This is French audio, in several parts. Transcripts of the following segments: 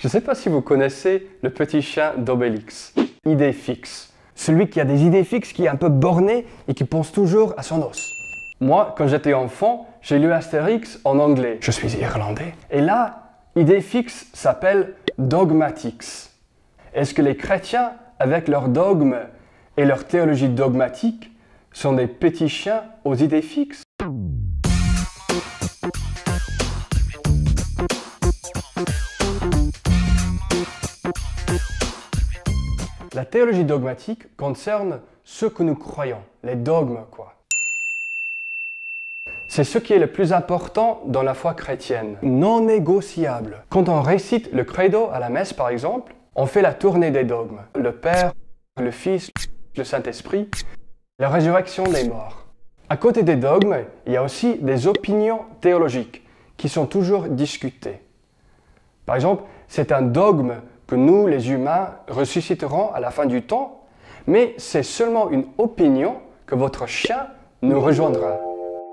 Je ne sais pas si vous connaissez le petit chien d'Obélix, idée fixe. Celui qui a des idées fixes, qui est un peu borné et qui pense toujours à son os. Moi, quand j'étais enfant, j'ai lu Astérix en anglais. Je suis irlandais. Et là, idée fixe s'appelle dogmatics. Est-ce que les chrétiens, avec leurs dogmes et leur théologie dogmatique, sont des petits chiens aux idées fixes? La théologie dogmatique concerne ce que nous croyons, les dogmes quoi. C'est ce qui est le plus important dans la foi chrétienne, non négociable. Quand on récite le credo à la messe par exemple, on fait la tournée des dogmes. Le Père, le Fils, le Saint-Esprit, la résurrection des morts. À côté des dogmes, il y a aussi des opinions théologiques qui sont toujours discutées. Par exemple, c'est un dogme que nous, les humains, ressusciterons à la fin du temps, mais c'est seulement une opinion que votre chien nous rejoindra.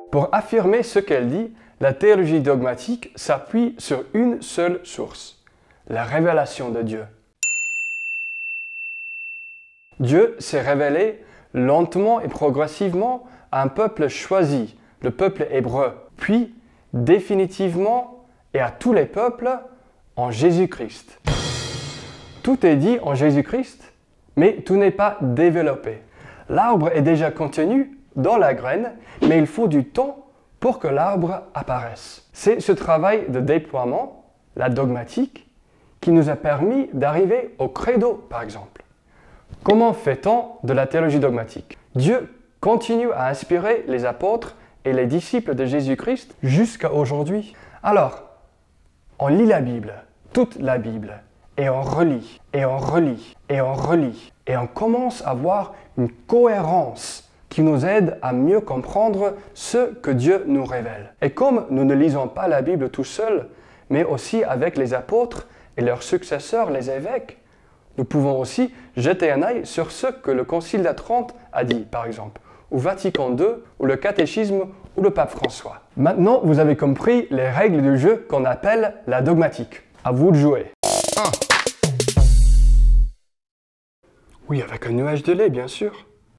Pour affirmer ce qu'elle dit, la théologie dogmatique s'appuie sur une seule source, la révélation de Dieu. Dieu s'est révélé lentement et progressivement à un peuple choisi, le peuple hébreu, puis définitivement et à tous les peuples en Jésus-Christ. Tout est dit en Jésus-Christ, mais tout n'est pas développé. L'arbre est déjà contenu dans la graine, mais il faut du temps pour que l'arbre apparaisse. C'est ce travail de déploiement, la dogmatique, qui nous a permis d'arriver au credo, par exemple. Comment fait-on de la théologie dogmatique? Dieu continue à inspirer les apôtres et les disciples de Jésus-Christ jusqu'à aujourd'hui. Alors, on lit la Bible, toute la Bible, et on relit, et on relit, et on relit, et on commence à voir une cohérence qui nous aide à mieux comprendre ce que Dieu nous révèle. Et comme nous ne lisons pas la Bible tout seul, mais aussi avec les apôtres et leurs successeurs, les évêques, nous pouvons aussi jeter un œil sur ce que le Concile de Trente a dit, par exemple, ou Vatican II, ou le catéchisme, ou le pape François. Maintenant, vous avez compris les règles du jeu qu'on appelle la dogmatique. À vous de jouer. Oui, avec un nuage de lait, bien sûr.